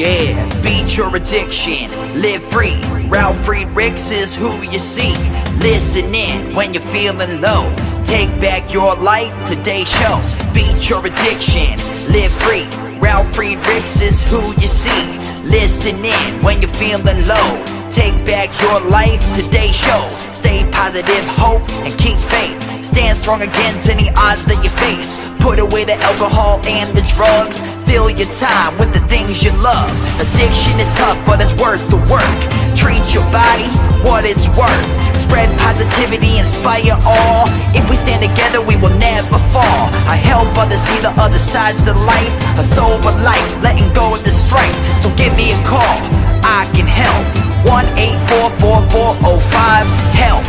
Yeah, beat your addiction, live free. Ralf Friedrichs is who you see. Listen in when you're feeling low. Take back your life, today's show. Beat your addiction, live free. Ralf Friedrichs is who you see. Listen in when you're feeling low. Take back your life, today's show. Stay positive, hope, and keep faith. Stand strong against any odds that you face. Put away the alcohol and the drugs. Fill your time with the things you love. Addiction is tough, but it's worth the work. Treat your body what it's worth. Spread positivity, inspire all. If we stand together, we will never fall. I help others see the other sides of life. A sober life, letting go of the strife. So give me a call, I can help. 1-844-4405-HELP.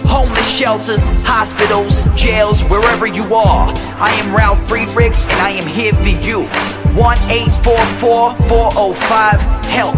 Homeless shelters, hospitals, jails, wherever you are. I am Ralf Friedrichs and I am here for you. 1-844-405-HELP.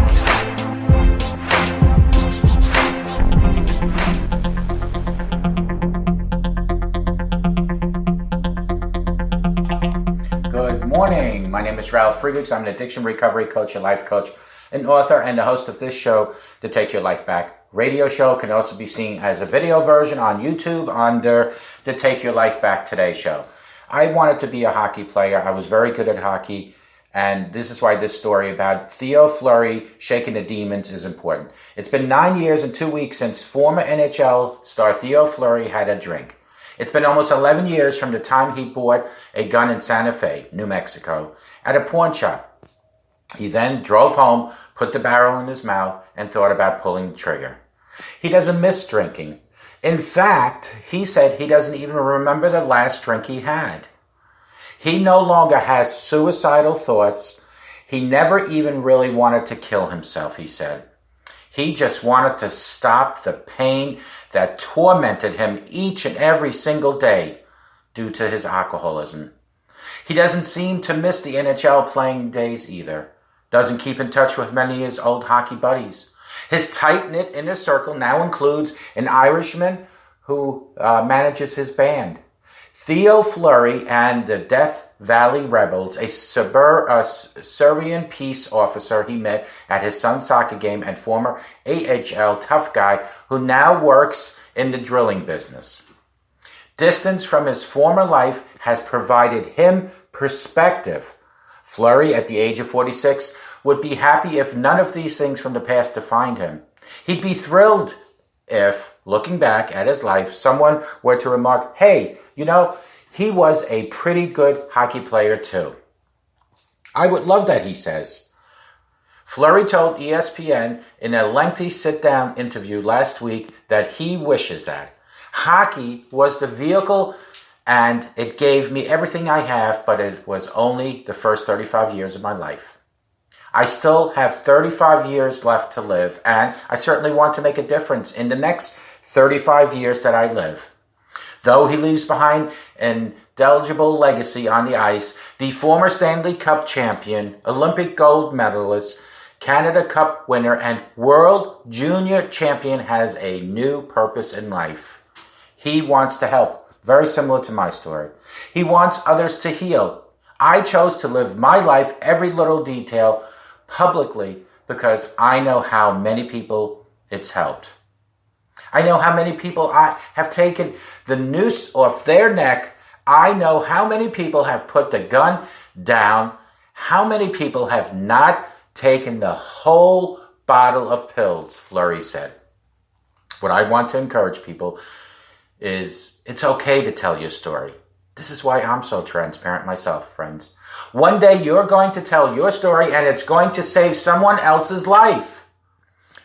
Good morning. My name is Ralf Friedrichs. I'm an addiction recovery coach, a life coach, an author, and the host of this show, The Take Your Life Back radio show. Can also be seen as a video version on YouTube under the Take Your Life Back Today show. I wanted to be a hockey player. I was very good at hockey, and this is why this story about Theo Fleury shaking the demons is important. It's been 9 years and 2 weeks since former NHL star Theo Fleury had a drink. It's been almost 11 years from the time he bought a gun in Santa Fe, New Mexico, at a pawn shop. He then drove home, put the barrel in his mouth, and thought about pulling the trigger. He doesn't miss drinking. In fact, he said he doesn't even remember the last drink he had. He no longer has suicidal thoughts. He never even really wanted to kill himself, he said. He just wanted to stop the pain that tormented him each and every single day due to his alcoholism. He doesn't seem to miss the NHL playing days either. Doesn't keep in touch with many of his old hockey buddies. His tight-knit inner circle now includes an Irishman who manages his band. Theo Fleury and the Death Valley Rebels, a Syrian peace officer he met at his son's soccer game, and former AHL tough guy who now works in the drilling business. Distance from his former life has provided him perspective. Fleury, at the age of 46, would be happy if none of these things from the past defined him. He'd be thrilled if, looking back at his life, someone were to remark, hey, you know, he was a pretty good hockey player too. I would love that, he says. Fleury told ESPN in a lengthy sit-down interview last week that he wishes that. Hockey was the vehicle and it gave me everything I have, but it was only the first 35 years of my life. I still have 35 years left to live, and I certainly want to make a difference in the next 35 years that I live. Though he leaves behind an indelible legacy on the ice, the former Stanley Cup champion, Olympic gold medalist, Canada Cup winner, and World Junior champion has a new purpose in life. He wants to help. Very similar to my story. He wants others to heal. I chose to live my life, every little detail, publicly because I know how many people it's helped. I know how many people I have taken the noose off their neck. I know how many people have put the gun down. How many people have not taken the whole bottle of pills, Fleury said. What I want to encourage people is it's okay to tell your story. This is why I'm so transparent myself, friends. One day you're going to tell your story and it's going to save someone else's life.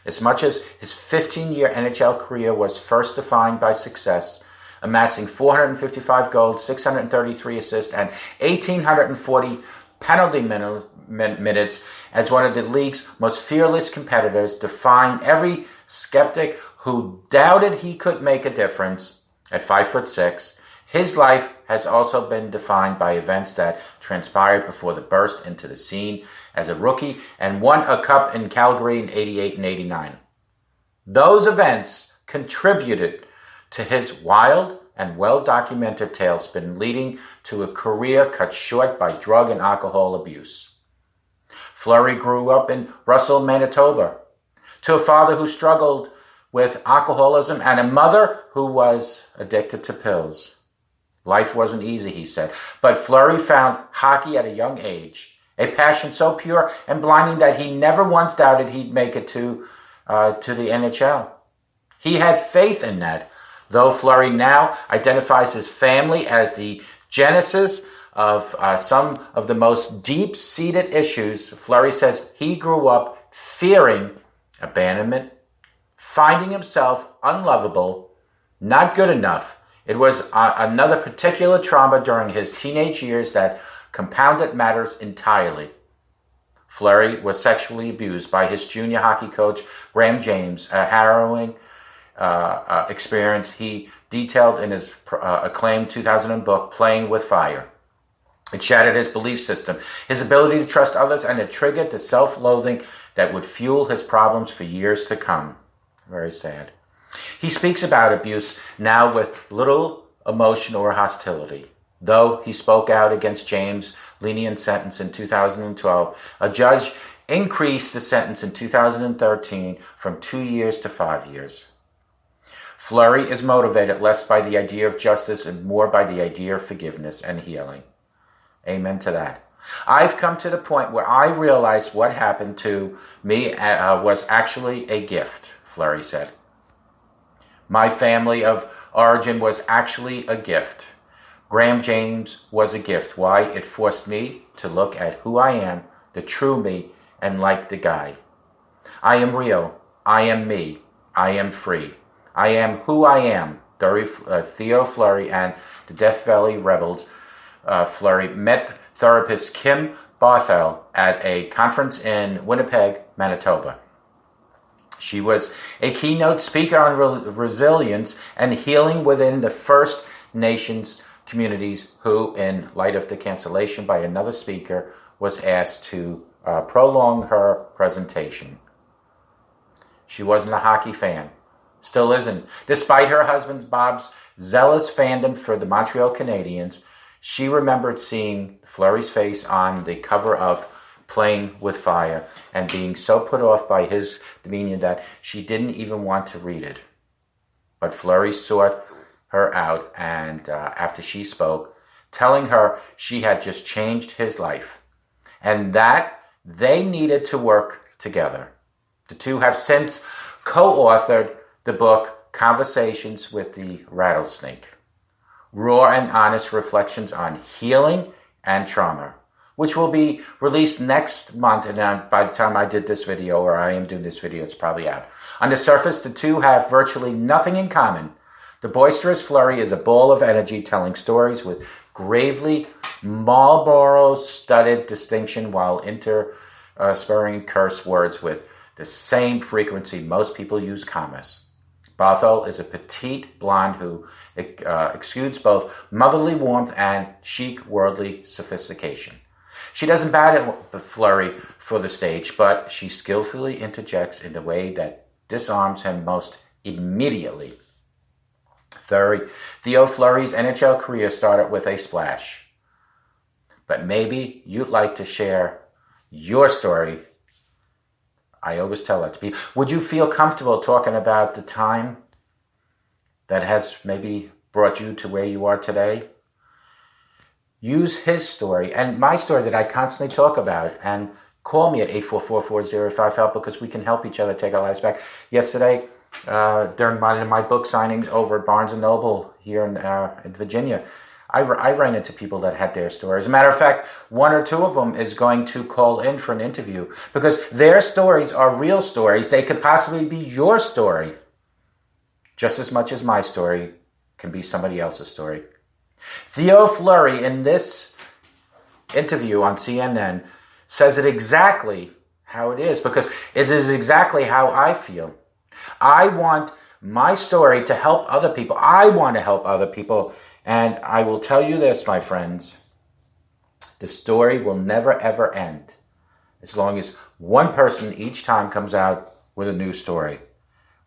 As much as his 15-year NHL career was first defined by success, amassing 455 goals, 633 assists, and 1,840 penalty minutes as one of the league's most fearless competitors, defined every skeptic who doubted he could make a difference. At 5'6", his life has also been defined by events that transpired before the burst into the scene as a rookie and won a cup in Calgary in 88 and 89. Those events contributed to his wild and well-documented tailspin, leading to a career cut short by drug and alcohol abuse. Fleury grew up in Russell, Manitoba, to a father who struggled with alcoholism and a mother who was addicted to pills. Life wasn't easy, he said, but Fleury found hockey at a young age, a passion so pure and blinding that he never once doubted he'd make it to the NHL. He had faith in that, though Fleury now identifies his family as the genesis of some of the most deep-seated issues. Fleury says he grew up fearing abandonment, finding himself unlovable, not good enough. It was another particular trauma during his teenage years that compounded matters entirely. Fleury was sexually abused by his junior hockey coach, Graham James, a harrowing experience he detailed in his acclaimed 2000 book, Playing with Fire. It shattered his belief system, his ability to trust others, and it triggered the self-loathing that would fuel his problems for years to come. Very sad. He speaks about abuse now with little emotion or hostility. Though he spoke out against James' lenient sentence in 2012, a judge increased the sentence in 2013 from 2 years to 5 years. Fleury is motivated less by the idea of justice and more by the idea of forgiveness and healing. Amen to that. I've come to the point where I realized what happened to me was actually a gift, Fleury said. My family of origin was actually a gift. Graham James was a gift. Why? It forced me to look at who I am, the true me, and like the guy. I am real. I am me. I am free. I am who I am. Theo Fleury and the Death Valley Rebels. Fleury met therapist Kim Barthel at a conference in Winnipeg, Manitoba. She was a keynote speaker on resilience and healing within the First Nations communities who, in light of the cancellation by another speaker, was asked to prolong her presentation. She wasn't a hockey fan, still isn't. Despite her husband Bob's zealous fandom for the Montreal Canadiens, she remembered seeing Fleury's face on the cover of Playing with Fire and being so put off by his demeanor that she didn't even want to read it. But Fleury sought her out, and after she spoke, telling her she had just changed his life and that they needed to work together. The two have since co-authored the book Conversations with the Rattlesnake, raw and honest reflections on healing and trauma, which will be released next month. And by the time I did this video, or I am doing this video, it's probably out. On the surface, the two have virtually nothing in common. The boisterous Fleury is a ball of energy, telling stories with gravely Marlboro-studded distinction while interspersing curse words with the same frequency most people use commas. Barthel is a petite blonde who exudes both motherly warmth and chic worldly sophistication. She doesn't battle Fleury for the stage, but she skillfully interjects in the way that disarms him most immediately. Theo Fleury's NHL career started with a splash. But maybe you'd like to share your story. I always tell that to people. Would you feel comfortable talking about the time that has maybe brought you to where you are today? Use his story and my story that I constantly talk about, and call me at 844-405-HELP because we can help each other take our lives back. Yesterday, during my book signings over at Barnes & Noble here in Virginia, I ran into people that had their stories. As a matter of fact, one or two of them is going to call in for an interview because their stories are real stories. They could possibly be your story just as much as my story can be somebody else's story. Theo Fleury, in this interview on CNN, says it exactly how it is because it is exactly how I feel. I want my story to help other people. I want to help other people. And I will tell you this, my friends, the story will never, ever end as long as one person each time comes out with a new story.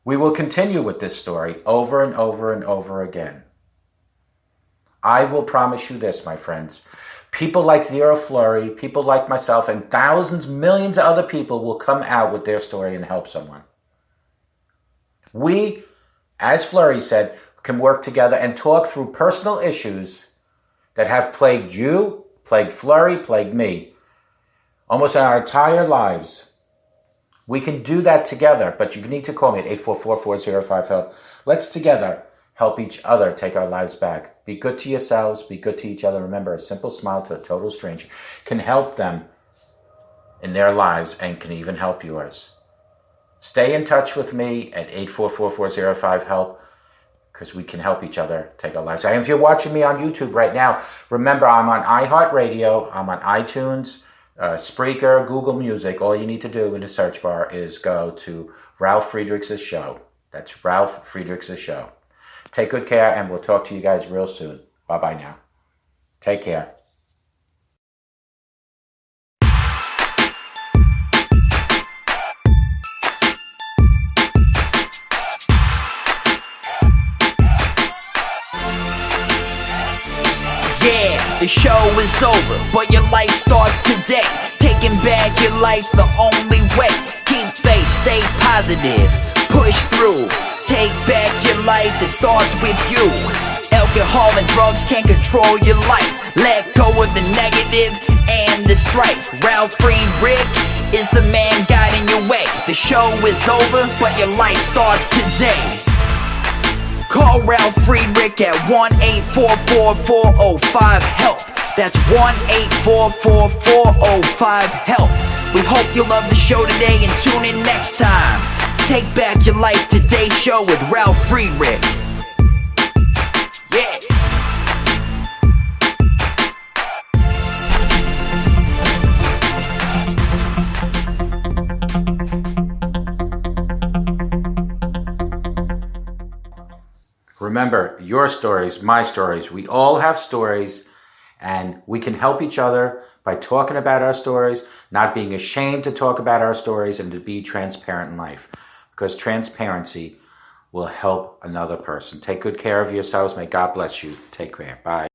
We will continue with this story over and over and over again. I will promise you this, my friends. People like Zero Flurry, people like myself, and thousands, millions of other people will come out with their story and help someone. We, as Flurry said, can work together and talk through personal issues that have plagued you, plagued Flurry, plagued me, almost our entire lives. We can do that together, but you need to call me at 844-405-HELP. Let's together help each other take our lives back. Be good to yourselves, be good to each other. Remember, a simple smile to a total stranger can help them in their lives and can even help yours. Stay in touch with me at 844-405-HELP because we can help each other take our lives back. And if you're watching me on YouTube right now, remember I'm on iHeartRadio, I'm on iTunes, Spreaker, Google Music. All you need to do in the search bar is go to Ralf Friedrichs' show. That's Ralf Friedrichs' show. Take good care, and we'll talk to you guys real soon. Bye-bye now. Take care. Yeah, the show is over, but your life starts today. Taking back your life's the only way. Keep faith, stay positive, push through. Take back your life, it starts with you. Alcohol and drugs can't control your life. Let go of the negative and the strife. Ralf Friedrichs is the man guiding your way. The show is over, but your life starts today. Call Ralf Friedrichs at 1-844-405-HELP. That's 1-844-405-HELP. We hope you love the show today and tune in next time. Take back your life today show with Ralf Friedrichs. Yeah. Remember, your stories, my stories, we all have stories, and we can help each other by talking about our stories, not being ashamed to talk about our stories, and to be transparent in life. Because transparency will help another person. Take good care of yourselves. May God bless you. Take care. Bye.